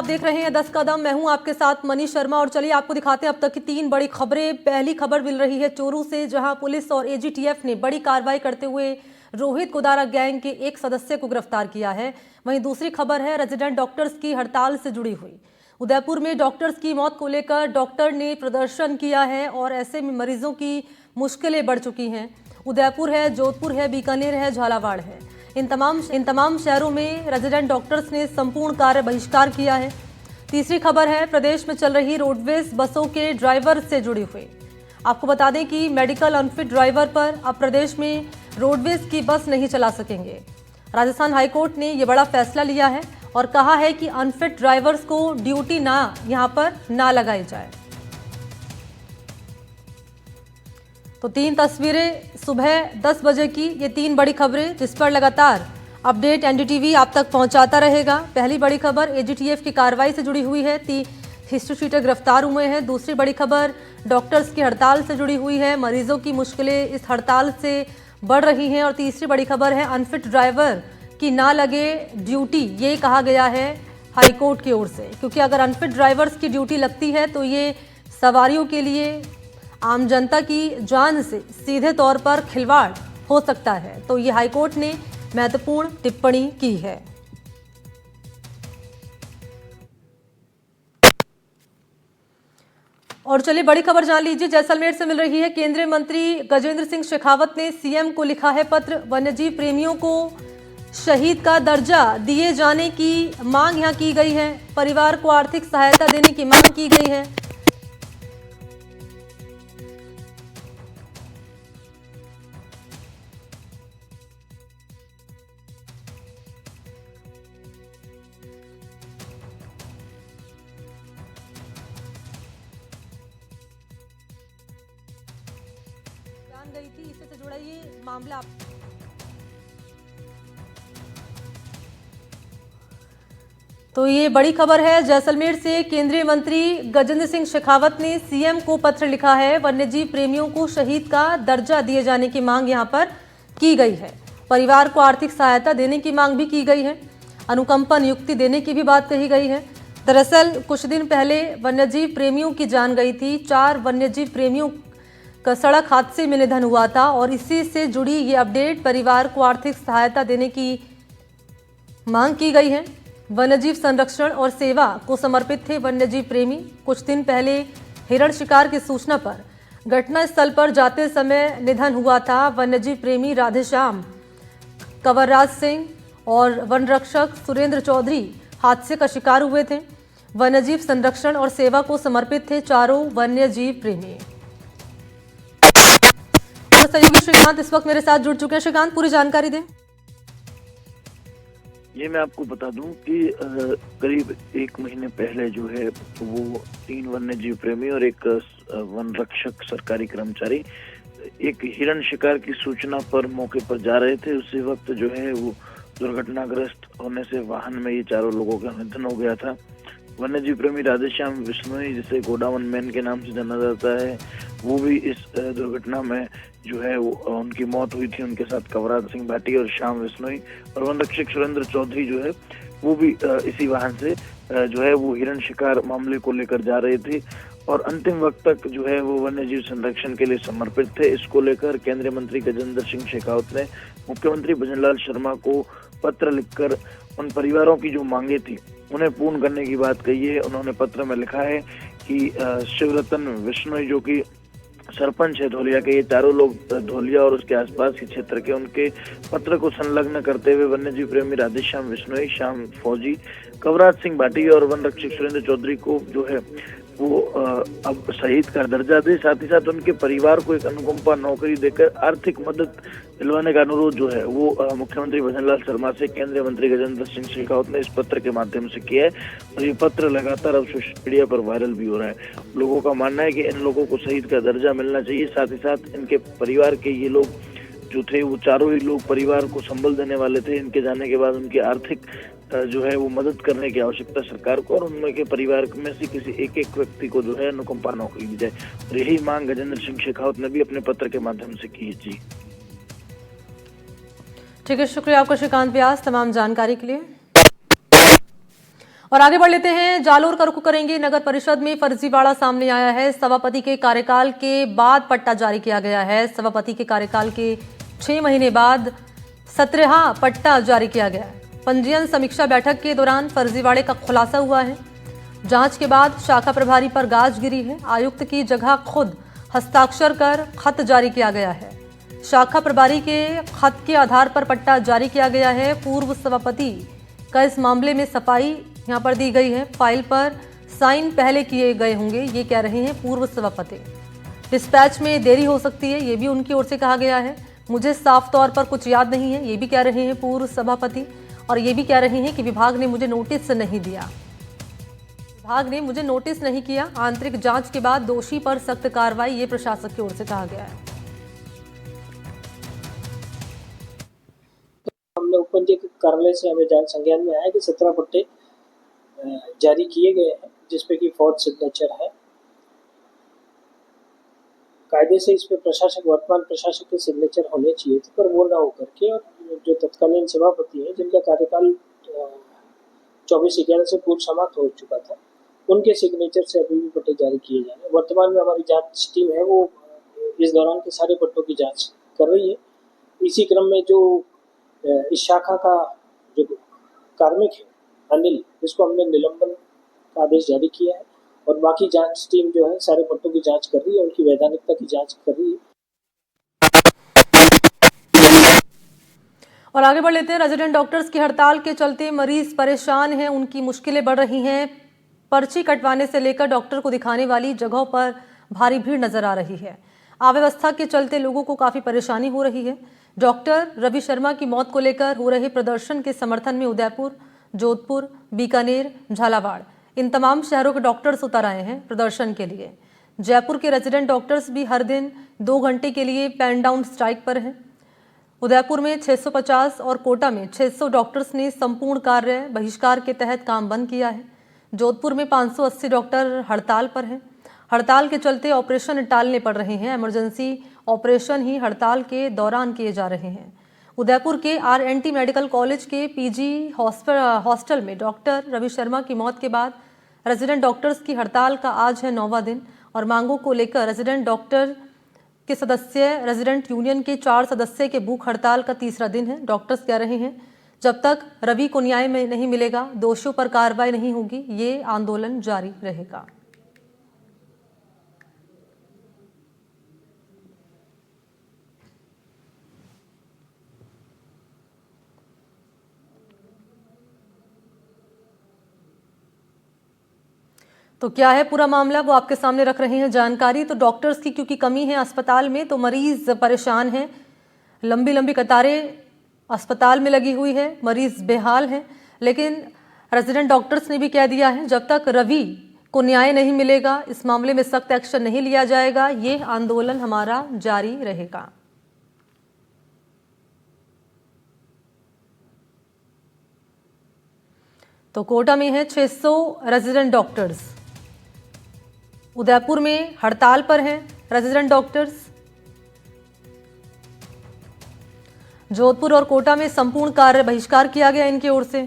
आप देख रहे हैं 10 कदम। मैं हूं आपके साथ मनीष शर्मा और चलिए आपको दिखाते हैं अब तक की 3 बड़ी खबरें। पहली खबर मिल रही है चोरू से, जहां पुलिस और एजीटीएफ ने बड़ी कार्रवाई करते हुए रोहित कुदारा गैंग के एक सदस्य को गिरफ्तार किया है। वहीं दूसरी खबर है रेजिडेंट डॉक्टर्स की हड़ताल से जुड़ी हुई। उदयपुर में डॉक्टर्स की मौत को लेकर डॉक्टर ने प्रदर्शन किया है और ऐसे में मरीजों की मुश्किलें बढ़ चुकी हैं। उदयपुर है, जोधपुर है, बीकानेर है, झालावाड़ है, इन तमाम शहरों में रेजिडेंट डॉक्टर्स ने संपूर्ण कार्य बहिष्कार किया है। तीसरी खबर है प्रदेश में चल रही रोडवेज बसों के ड्राइवर से जुड़ी हुई। आपको बता दें कि मेडिकल अनफिट ड्राइवर पर अब प्रदेश में रोडवेज की बस नहीं चला सकेंगे। राजस्थान हाईकोर्ट ने यह बड़ा फैसला लिया है और कहा है कि अनफिट ड्राइवर्स को ड्यूटी यहां पर ना लगाई जाए। तो 3 तस्वीरें सुबह 10 बजे की, ये 3 बड़ी खबरें जिस पर लगातार अपडेट एनडीटीवी आप तक पहुंचाता रहेगा। पहली बड़ी खबर एजीटीएफ की कार्रवाई से जुड़ी हुई है, हिस्ट्री शीटर गिरफ्तार हुए हैं। दूसरी बड़ी खबर डॉक्टर्स की हड़ताल से जुड़ी हुई है, मरीजों की मुश्किलें इस हड़ताल से बढ़ रही हैं। और तीसरी बड़ी खबर है अनफिट ड्राइवर की ना लगे ड्यूटी, ये कहा गया है हाईकोर्ट की ओर से, क्योंकि अगर अनफिट ड्राइवर्स की ड्यूटी लगती है तो ये सवारियों के लिए, आम जनता की जान से सीधे तौर पर खिलवाड़ हो सकता है। तो ये हाईकोर्ट ने महत्वपूर्ण टिप्पणी की है। और चलिए बड़ी खबर जान लीजिए, जैसलमेर से मिल रही है। केंद्रीय मंत्री गजेंद्र सिंह शेखावत ने सीएम को लिखा है पत्र। वन्यजीव प्रेमियों को शहीद का दर्जा दिए जाने की मांग यहां की गई है। परिवार को आर्थिक सहायता देने की मांग की गई है। गई थी, इससे से जुड़ा ये मामला। तो ये बड़ी खबर है जैसलमेर से। केंद्रीय मंत्री गजेंद्र सिंह शेखावत ने सीएम को पत्र लिखा है। वन्यजीव प्रेमियों को शहीद का दर्जा दिए जाने की मांग यहां पर की गई है। परिवार को आर्थिक सहायता देने की मांग भी की गई है। अनुकंपा नियुक्ति देने की भी बात कही गई है। दरअसल कुछ दिन पहले वन्यजीव प्रेमियों की जान गई थी। 4 वन्यजीव प्रेमियों का सड़क हादसे में निधन हुआ था और इसी से जुड़ी ये अपडेट, परिवार को आर्थिक सहायता देने की मांग की गई है। वन्यजीव संरक्षण और सेवा को समर्पित थे वन्यजीव प्रेमी। कुछ दिन पहले हिरण शिकार की सूचना पर घटनास्थल पर जाते समय निधन हुआ था। वन्यजीव प्रेमी राधेश्याम कंवरराज सिंह और वन रक्षक सुरेंद्र चौधरी हादसे का शिकार हुए थे। वन्यजीव संरक्षण और सेवा को समर्पित थे चारों वन्यजीव प्रेमी। सहयोगी श्रीकांत इस वक्त मेरे साथ जुड़ चुके हैं। श्रीकांत, पूरी जानकारी दें। ये मैं आपको बता दूं कि करीब 1 महीने पहले जो है वो 3 वन्यजीव प्रेमी और एक वन रक्षक सरकारी कर्मचारी एक हिरण शिकार की सूचना पर मौके पर जा रहे थे। उसी वक्त जो है वो दुर्घटनाग्रस्त होने से वाहन में ये चारों लोगों का निधन हो गया था। वन्यजीव प्रेमी राधेश्याम विश्नोई, जिसे गोडावन मैन के नाम से जाना जाता है, वो भी इस दुर्घटना में जो है वो उनकी मौत हुई थी। उनके साथ कंवरराज सिंह भाटी और श्याम विश्नोई और वन रक्षक सुरेंद्र चौधरी जो है वो भी इसी वाहन से जो है वो हिरण शिकार मामले को लेकर जा रहे थे और अंतिम वक्त तक जो है वो वन्यजीव संरक्षण के लिए समर्पित थे। इसको लेकर केंद्रीय मंत्री गजेंद्र सिंह शेखावत ने मुख्यमंत्री भजनलाल शर्मा को पत्र लिखकर उन परिवारों की जो मांगे थी उन्हें पूर्ण करने की बात कही है। उन्होंने पत्र में लिखा है कि शिवरतन विश्नोई जो कि सरपंच है धोलिया के, ये चारों लोग धोलिया और उसके आसपास के क्षेत्र के, उनके पत्र को संलग्न करते हुए वन्यजीव प्रेमी राधेश्याम विश्नोई, श्याम फौजी, कंवरराज सिंह भाटी और वन रक्षक सुरेंद्र चौधरी को जो है वो अब शहीद का दर्जा दे, साथ ही साथ उनके परिवार को एक अनुकंपा नौकरी देकर आर्थिक मदद दिलवाने का अनुरोध जो है वो मुख्यमंत्री भजनलाल शर्मा से केंद्रीय मंत्री गजेंद्र सिंह शेखावत ने इस पत्र के माध्यम से किया है। और ये पत्र लगातार अब सोशल मीडिया पर वायरल भी हो रहा है। लोगों का मानना है कि इन लोगों को शहीद का दर्जा मिलना चाहिए। साथ ही साथ इनके परिवार के ये लोग जो थे वो चारों ही लोग परिवार को संबल देने वाले थे। इनके जाने के बाद उनकी आर्थिक जो है वो मदद करने की आवश्यकता सरकार को और उनके परिवार में से किसी एक व्यक्ति को जो है अनुकंपा नौकरी दी जाए। और यही मांग गजेंद्र सिंह शेखावत ने भी अपने पत्र के माध्यम से की। जी ठीक है, शुक्रिया आपका श्रीकांत व्यास तमाम जानकारी के लिए। और आगे बढ़ लेते हैं, जालोर का रुख करेंगे। नगर परिषद में फर्जीवाड़ा सामने आया है। सभापति के कार्यकाल के बाद पट्टा जारी किया गया है। सभापति के कार्यकाल के 6 महीने बाद 17वां पट्टा जारी किया गया है। पंजीयन समीक्षा बैठक के दौरान फर्जीवाड़े का खुलासा हुआ है। जांच के बाद शाखा प्रभारी पर गाज गिरी है। आयुक्त की जगह खुद हस्ताक्षर कर खत जारी किया गया है। शाखा प्रभारी के खत के आधार पर पट्टा जारी किया गया है। पूर्व सभापति का इस मामले में सफाई यहां पर दी गई है। फाइल पर साइन पहले किए गए होंगे, ये कह रहे हैं पूर्व सभापति। डिस्पैच में देरी हो सकती है, ये भी उनकी ओर से कहा गया है। मुझे साफ तौर पर कुछ याद नहीं है, ये भी कह रहे हैं पूर्व सभापति। और ये भी कह रहे हैं कि विभाग ने मुझे नोटिस नहीं दिया, विभाग ने मुझे नोटिस नहीं किया। आंतरिक जांच के बाद दोषी पर सख्त कार्रवाई, ये प्रशासक की ओर से कहा गया है। हमने उपपंजीयक कार्यालय से हमें जान संज्ञान में आया कि 17 पट्टे जारी किए गए हैं, जिसपे कि फोर्थ सिग्नेचर है। कायदे से इस पे प्रशासक, वर्तमान प्रशासक के सिग्नेचर होने चाहिए थे, पर वो ना होकर के और जो तत्कालीन सभापति हैं, जिनका कार्यकाल 24/11 से पूर्व समाप्त हो चुका था, उनके सिग्नेचर से अभी भी पट्टे जारी किए जा रहे हैं। वर्तमान में हमारी जांच टीम है, वो इस दौरान के सारे पट्टों की जांच कर रही है। इसी क्रम में जो इस शाखा का जो कार्मिक है अनिल, इसको हमने निलंबन का आदेश जारी किया है और बाकी जांच टीम जो है सारे पट्टों की जांच कर रही है, उनकी वैधानिकता की जांच कर रही है। और आगे बढ़ लेते हैं, रेजिडेंट डॉक्टर्स की हड़ताल के चलते मरीज परेशान हैं, उनकी मुश्किलें बढ़ रही हैं। पर्ची कटवाने से लेकर डॉक्टर को दिखाने वाली जगहों पर भारी भीड़ नजर आ रही है। अव्यवस्था के चलते लोगों को काफी परेशानी हो रही है। डॉक्टर रवि शर्मा की मौत को लेकर हो रहे प्रदर्शन के समर्थन में उदयपुर, जोधपुर, बीकानेर, झालावाड़, इन तमाम शहरों के डॉक्टर्स उतर आए हैं प्रदर्शन के लिए। जयपुर के रेजिडेंट डॉक्टर्स भी हर दिन 2 घंटे के लिए पेन डाउन स्ट्राइक पर हैं। उदयपुर में 650 और कोटा में 600 डॉक्टर्स ने संपूर्ण कार्य बहिष्कार के तहत काम बंद किया है। जोधपुर में 580 डॉक्टर हड़ताल पर हैं। हड़ताल के चलते ऑपरेशन टालने पड़ रहे हैं। इमरजेंसी ऑपरेशन ही हड़ताल के दौरान किए जा रहे हैं। उदयपुर के RNT मेडिकल कॉलेज के PG हॉस्टल में डॉक्टर रवि शर्मा की मौत के बाद रेजिडेंट डॉक्टर्स की हड़ताल का आज है 9वां दिन और मांगों को लेकर रेजिडेंट डॉक्टर के सदस्य रेजिडेंट यूनियन के 4 सदस्य के भूख हड़ताल का तीसरा दिन है। डॉक्टर्स कह रहे हैं जब तक रवि को न्याय में नहीं मिलेगा, दोषियों पर कार्रवाई नहीं होगी, ये आंदोलन जारी रहेगा। तो क्या है पूरा मामला, वो आपके सामने रख रहे हैं जानकारी। तो डॉक्टर्स की क्योंकि कमी है अस्पताल में, तो मरीज परेशान हैं। लंबी लंबी कतारें अस्पताल में लगी हुई है, मरीज बेहाल हैं। लेकिन रेजिडेंट डॉक्टर्स ने भी कह दिया है जब तक रवि को न्याय नहीं मिलेगा, इस मामले में सख्त एक्शन नहीं लिया जाएगा, ये आंदोलन हमारा जारी रहेगा। तो कोटा में है 600 रेजिडेंट डॉक्टर्स, उदयपुर में हड़ताल पर हैं रेजिडेंट डॉक्टर्स। जोधपुर और कोटा में संपूर्ण कार्य बहिष्कार किया गया इनकी ओर से।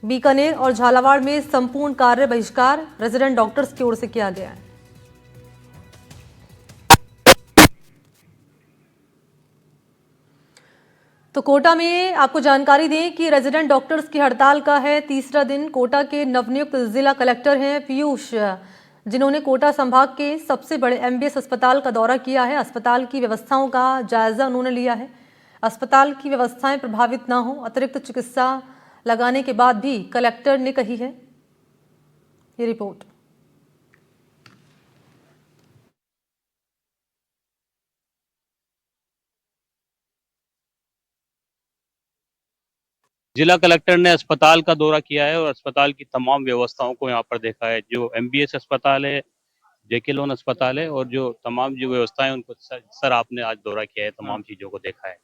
बीकानेर और झालावाड़ में संपूर्ण कार्य बहिष्कार रेजिडेंट डॉक्टर्स की ओर से किया गया है। तो कोटा में आपको जानकारी दें कि रेजिडेंट डॉक्टर्स की हड़ताल का है तीसरा दिन। कोटा के नवनियुक्त जिला कलेक्टर हैं पीयूष, जिन्होंने कोटा संभाग के सबसे बड़े MBS अस्पताल का दौरा किया है। अस्पताल की व्यवस्थाओं का जायजा उन्होंने लिया है। अस्पताल की व्यवस्थाएं प्रभावित ना हो, अतिरिक्त चिकित्सा लगाने के बाद भी कलेक्टर ने कही है। ये रिपोर्ट। जिला कलेक्टर ने अस्पताल का दौरा किया है और अस्पताल की तमाम व्यवस्थाओं को यहाँ पर देखा है। जो MBS अस्पताल है, JK लोन अस्पताल है और जो तमाम जो व्यवस्थाएं उनको सर आपने आज दौरा किया है, तमाम चीजों को देखा है।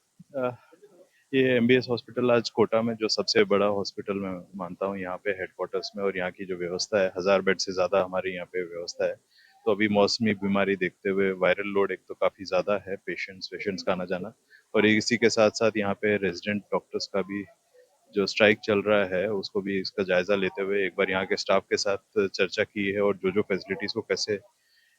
ये MBS हॉस्पिटल आज कोटा में जो सबसे बड़ा हॉस्पिटल मैं मानता हूँ यहाँ पे हेडक्वार्टर्स में, और यहाँ की जो व्यवस्था है 1000 बेड से ज़्यादा हमारे यहाँ पे व्यवस्था है। तो अभी मौसमी बीमारी देखते हुए वायरल लोड एक तो काफ़ी ज़्यादा है, पेशेंट्स का आना जाना, और इसी के साथ साथ यहाँ पे रेजिडेंट डॉक्टर्स का भी जो स्ट्राइक चल रहा है उसको भी इसका जायजा लेते हुए एक बार यहाँ के स्टाफ के साथ चर्चा की है और जो फैसिलिटीज को कैसे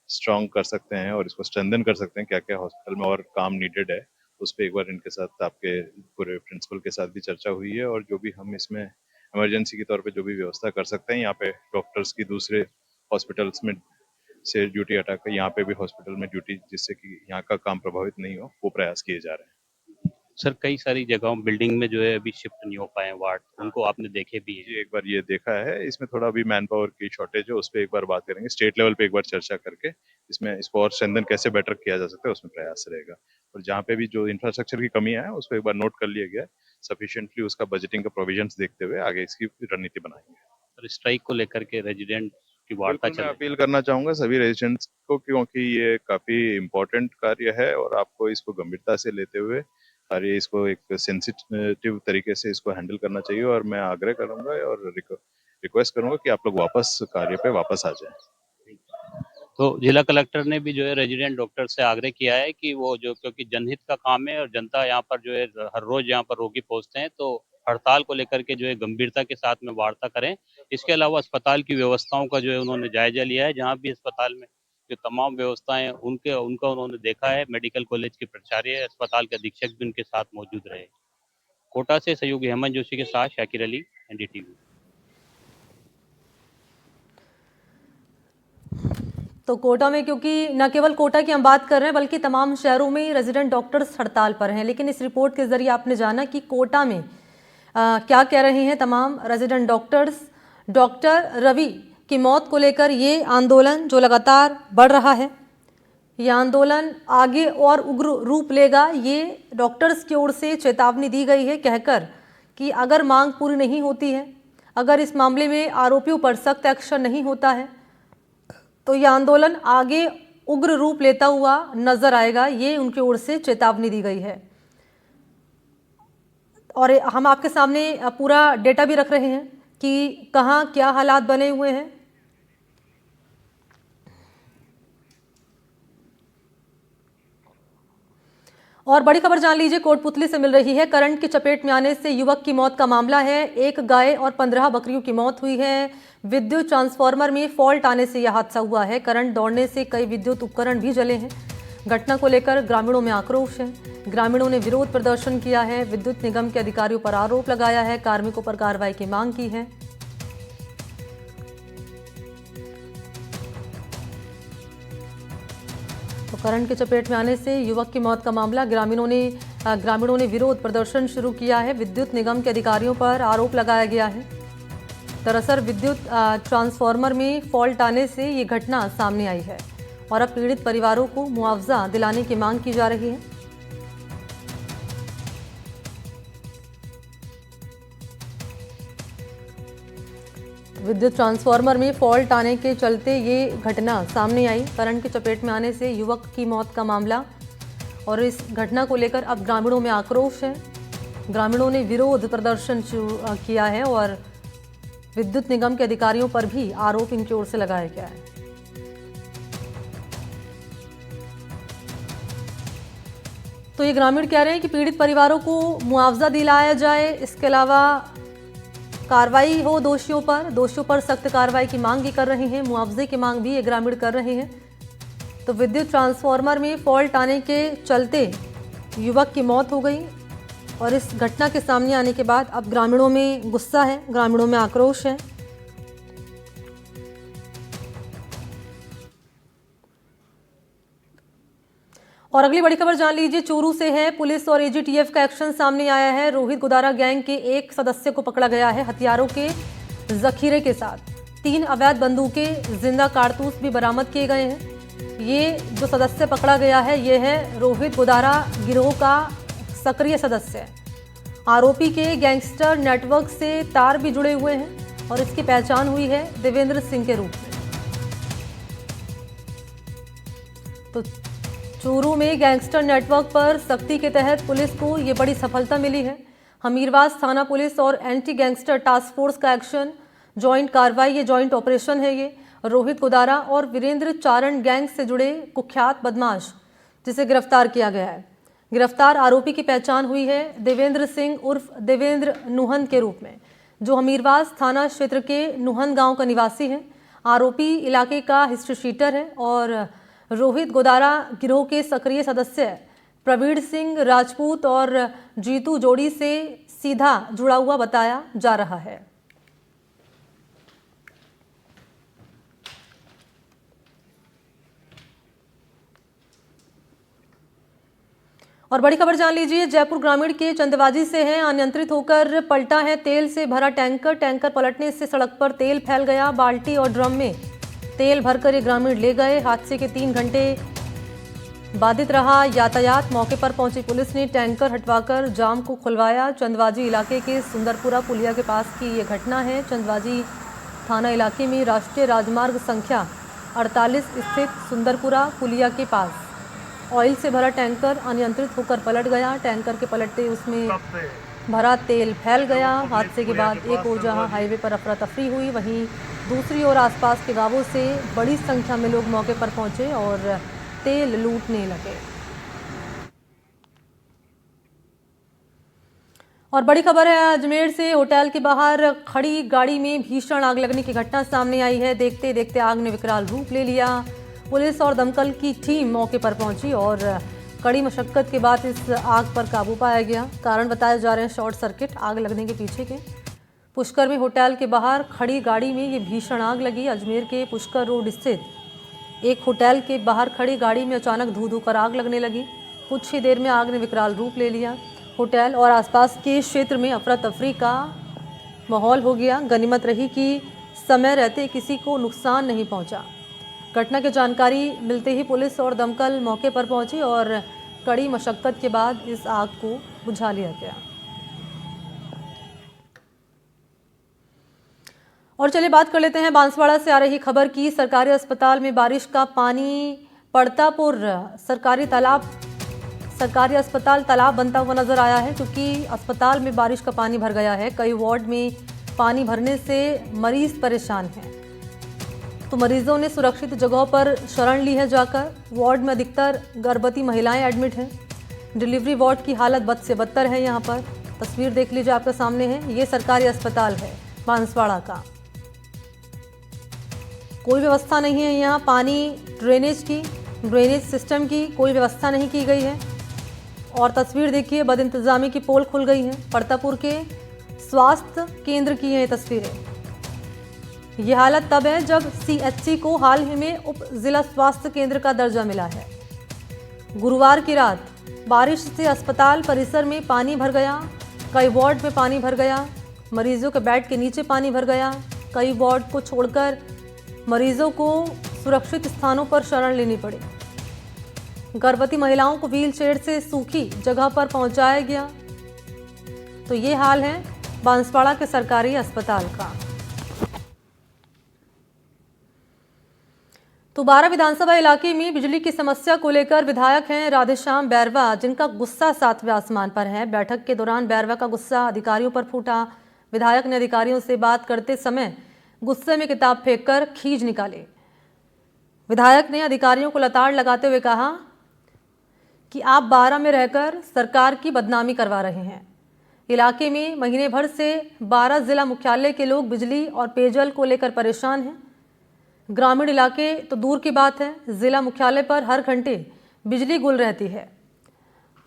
स्ट्रॉन्ग कर सकते हैं और इसको स्ट्रेंथन कर सकते हैं, क्या क्या हॉस्पिटल में और काम नीडेड है, उस पर एक बार इनके साथ आपके पूरे प्रिंसिपल के साथ भी चर्चा हुई है। और जो भी हम इसमें इमरजेंसी के तौर पे जो भी व्यवस्था कर सकते हैं, यहाँ पे डॉक्टर्स की दूसरे हॉस्पिटल्स में से ड्यूटी हटाकर यहाँ पे भी हॉस्पिटल में ड्यूटी, जिससे कि यहाँ का काम प्रभावित नहीं हो, वो प्रयास किए जा रहे हैं। सर कई सारी जगहों बिल्डिंग में जो है अभी शिफ्ट नहीं हो पाए वार्ड, उनको आपने देखे भी है? जी, एक बार ये देखा है, इसमें थोड़ा अभी मैन पावर की शॉर्टेज है, उस पर एक बार बात करेंगे, स्टेट लेवल पे एक बार चर्चा करके इसमें इसको और स्ट्रेंथन कैसे बेटर किया जा सकता है उसमें प्रयास रहेगा। और जहाँ पे भी जो इंफ्रास्ट्रक्चर की कमी है उसको एक बार नोट कर लिया गया, सफिशिएंटली उसका बजटिंग का प्रोविजंस देखते हुए आगे इसकी रणनीति बनाएंगे। और स्ट्राइक को लेकर के रेजिडेंट की वार्ता बिल्कुल, चल मैं रही है। अपील करना चाहूंगा सभी रेजिडेंट्स को, क्योंकि ये काफी इम्पोर्टेंट कार्य है और आपको इसको गंभीरता से लेते हुए और ये इसको एक सेंसिटिव तरीके से इसको हैंडल करना चाहिए। और मैं आग्रह करूंगा और रिक्वेस्ट करूंगा कि आप लोग वापस कार्य पे वापस आ जाएं। तो जिला कलेक्टर ने भी जो है रेजिडेंट डॉक्टर से आग्रह किया है कि वो जो, क्योंकि जनहित का काम है और जनता यहाँ पर जो है हर रोज यहाँ पर रोगी पहुंचते हैं, तो हड़ताल को लेकर के जो है गंभीरता के साथ में वार्ता करें। इसके अलावा अस्पताल की व्यवस्थाओं का जो है उन्होंने जायजा लिया है, जहाँ भी अस्पताल में जो तमाम व्यवस्थाएं उनका उन्होंने देखा है। मेडिकल कॉलेज के प्राचार्य, अस्पताल के अधीक्षक भी उनके साथ मौजूद रहे। कोटा से सहयोगी हेमंत जोशी के साथ शाकिर अली, एनडीटीवी। तो कोटा में, क्योंकि न केवल कोटा की हम बात कर रहे हैं बल्कि तमाम शहरों में रेजिडेंट डॉक्टर्स हड़ताल पर हैं, लेकिन इस रिपोर्ट के जरिए आपने जाना कि कोटा में क्या कह रहे हैं तमाम रेजिडेंट डॉक्टर्स। डॉक्टर रवि की मौत को लेकर ये आंदोलन जो लगातार बढ़ रहा है, ये आंदोलन आगे और उग्र रूप लेगा। ये डॉक्टर्स की ओर से चेतावनी दी गई है, कहकर कि अगर मांग पूरी नहीं होती है, अगर इस मामले में आरोपियों पर सख्त एक्शन नहीं होता है, तो यह आंदोलन आगे उग्र रूप लेता हुआ नजर आएगा। ये उनकी ओर से चेतावनी दी गई है। और हम आपके सामने पूरा डेटा भी रख रहे हैं कि कहाँ क्या हालात बने हुए हैं। और बड़ी खबर जान लीजिए, कोटपुतली से मिल रही है। करंट की चपेट में आने से युवक की मौत का मामला है। एक गाय और 15 बकरियों की मौत हुई है। विद्युत ट्रांसफार्मर में फॉल्ट आने से यह हादसा हुआ है। करंट दौड़ने से कई विद्युत उपकरण भी जले हैं। घटना को लेकर ग्रामीणों में आक्रोश है। ग्रामीणों ने विरोध प्रदर्शन किया है। विद्युत निगम के अधिकारियों पर आरोप लगाया है। कार्मिकों पर कार्रवाई की मांग की है। तो करंट की चपेट में आने से युवक की मौत का मामला, ग्रामीणों ने विरोध प्रदर्शन शुरू किया है। विद्युत निगम के अधिकारियों पर आरोप लगाया गया है। दरअसल विद्युत ट्रांसफार्मर में फॉल्ट आने से ये घटना सामने आई है और अब पीड़ित परिवारों को मुआवजा दिलाने की मांग की जा रही है। विद्युत ट्रांसफार्मर में फॉल्ट आने के चलते ये घटना सामने आई। करंट की चपेट में आने से युवक की मौत का मामला, और इस घटना को लेकर अब ग्रामीणों में आक्रोश है। ग्रामीणों ने विरोध प्रदर्शन शुरू किया है और विद्युत निगम के अधिकारियों पर भी आरोप इनकी ओर से लगाया गया है। तो ये ग्रामीण कह रहे हैं कि पीड़ित परिवारों को मुआवजा दिलाया जाए, इसके अलावा कार्रवाई हो दोषियों पर सख्त कार्रवाई की मांग भी कर रहे हैं। मुआवजे की मांग भी ये ग्रामीण कर रहे हैं। तो विद्युत ट्रांसफार्मर में फॉल्ट आने के चलते युवक की मौत हो गई और इस घटना के सामने आने के बाद अब ग्रामीणों में गुस्सा है, ग्रामीणों में आक्रोश है। और अगली बड़ी खबर जान लीजिए, चूरू से है। पुलिस और एजीटीएफ का एक्शन सामने आया है। रोहित गुदारा गैंग के एक सदस्य को पकड़ा गया है हथियारों के जखीरे के साथ। 3 अवैध बंदूकें, जिंदा कारतूस भी बरामद किए गए हैं। ये जो सदस्य पकड़ा गया है ये है रोहित गुदारा गिरोह का सक्रिय सदस्य। आरोपी के गैंगस्टर नेटवर्क से तार भी जुड़े हुए हैं और इसकी पहचान हुई है देवेंद्र सिंह के रूप में। तो चूरू में गैंगस्टर नेटवर्क पर सख्ती के तहत पुलिस को ये बड़ी सफलता मिली है। हमीरवास थाना पुलिस और एंटी गैंगस्टर टास्क फोर्स का एक्शन, जॉइंट कार्रवाई, ये जॉइंट ऑपरेशन है। ये रोहित गुदारा और वीरेंद्र चारण गैंग से जुड़े कुख्यात बदमाश जिसे गिरफ्तार किया गया है। गिरफ्तार आरोपी की पहचान हुई है देवेंद्र सिंह उर्फ देवेंद्र नुहन के रूप में, जो हमीरवास थाना क्षेत्र के नुहन गांव का निवासी है। आरोपी इलाके का हिस्ट्री शीटर है और रोहित गोदारा गिरोह के सक्रिय सदस्य प्रवीण सिंह राजपूत और जीतू जोड़ी से सीधा जुड़ा हुआ बताया जा रहा है। और बड़ी खबर जान लीजिए, जयपुर ग्रामीण के चंदवाजी से है। अनियंत्रित होकर पलटा है तेल से भरा टैंकर। टैंकर पलटने से सड़क पर तेल फैल गया। बाल्टी और ड्रम में तेल भरकर ये ग्रामीण ले गए। हादसे के 3 घंटे बाधित रहा यातायात। मौके पर पहुंची पुलिस ने टैंकर हटवाकर जाम को खुलवाया। चंदवाजी इलाके के सुंदरपुरा पुलिया के पास की ये घटना है। चंदवाजी थाना इलाके में राष्ट्रीय राजमार्ग संख्या 48 स्थित सुंदरपुरा पुलिया के पास ऑयल से भरा टैंकर अनियंत्रित होकर पलट गया। टैंकर के पलटते उसमें भरा तेल फैल गया। हादसे के बाद एक ओर जहां हाईवे पर अफरा तफरी हुई, वहीं दूसरी ओर आसपास के गांवों से बड़ी संख्या में लोग मौके पर पहुंचे और तेल लूटने लगे। और बड़ी खबर है अजमेर से, होटल के बाहर खड़ी गाड़ी में भीषण आग लगने की घटना सामने आई है। देखते देखते आग ने विकराल रूप ले लिया। पुलिस और दमकल की टीम मौके पर पहुंची और कड़ी मशक्कत के बाद इस आग पर काबू पाया गया। कारण बताए जा रहे हैं शॉर्ट सर्किट। आग लगने के पीछे के पुष्कर में होटल के बाहर खड़ी गाड़ी में ये भीषण आग लगी। अजमेर के पुष्कर रोड स्थित एक होटल के बाहर खड़ी गाड़ी में अचानक धू कर आग लगने लगी। कुछ ही देर में आग ने विकराल रूप ले लिया। होटल और आसपास के क्षेत्र में अफरा तफरी का माहौल हो गया। गनीमत रही कि समय रहते किसी को नुकसान नहीं पहुंचा। घटना की जानकारी मिलते ही पुलिस और दमकल मौके पर पहुंची और कड़ी मशक्कत के बाद इस आग को बुझा लिया गया। और चलिए बात कर लेते हैं बांसवाड़ा से आ रही खबर की। सरकारी अस्पताल में बारिश का पानी। पड़तापुर सरकारी अस्पताल तालाब बनता हुआ नजर आया है, क्योंकि अस्पताल में बारिश का पानी भर गया है। कई वार्ड में पानी भरने से मरीज परेशान हैं, तो मरीजों ने सुरक्षित जगहों पर शरण ली है जाकर। वार्ड में अधिकतर गर्भवती महिलाएं एडमिट हैं। डिलीवरी वार्ड की हालत बद से बदतर है। यहाँ पर तस्वीर देख लीजिए, आपके सामने है। ये सरकारी अस्पताल है बांसवाड़ा का। कोई व्यवस्था नहीं है यहाँ पानी ड्रेनेज सिस्टम की कोई व्यवस्था नहीं की गई है। और तस्वीर देखिए, बदइंतजामी की पोल खुल गई है। पड़तापुर के स्वास्थ्य केंद्र की है तस्वीरें। ये हालत तब है जब CHC को हाल ही में उप जिला स्वास्थ्य केंद्र का दर्जा मिला है। गुरुवार की रात बारिश से अस्पताल परिसर में पानी भर गया। कई वार्ड में पानी भर गया। मरीजों के बेड के नीचे पानी भर गया। कई वार्ड को छोड़कर मरीजों को सुरक्षित स्थानों पर शरण लेनी पड़ी। गर्भवती महिलाओं को व्हीलचेयर से सूखी जगह पर पहुंचाया गया। तो ये हाल है बांसवाड़ा के सरकारी अस्पताल का। तो 12 विधानसभा इलाके में बिजली की समस्या को लेकर विधायक हैं राधेश्याम बैरवा, जिनका गुस्सा 7वें आसमान पर है। बैठक के दौरान बैरवा का गुस्सा अधिकारियों पर फूटा। विधायक ने अधिकारियों से बात करते समय गुस्से में किताब फेंककर खींच निकाले। विधायक ने अधिकारियों को लताड़ लगाते हुए कहा कि आप 12 में रहकर सरकार की बदनामी करवा रहे हैं। इलाके में महीने भर से 12 जिला मुख्यालय के लोग बिजली और पेयजल को लेकर परेशान हैं। ग्रामीण इलाके तो दूर की बात है, जिला मुख्यालय पर हर घंटे बिजली गुल रहती है।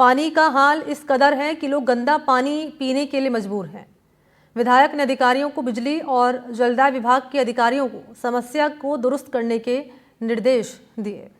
पानी का हाल इस कदर है कि लोग गंदा पानी पीने के लिए मजबूर हैं। विधायक ने अधिकारियों को बिजली और जलदाय विभाग के अधिकारियों को समस्या को दुरुस्त करने के निर्देश दिए।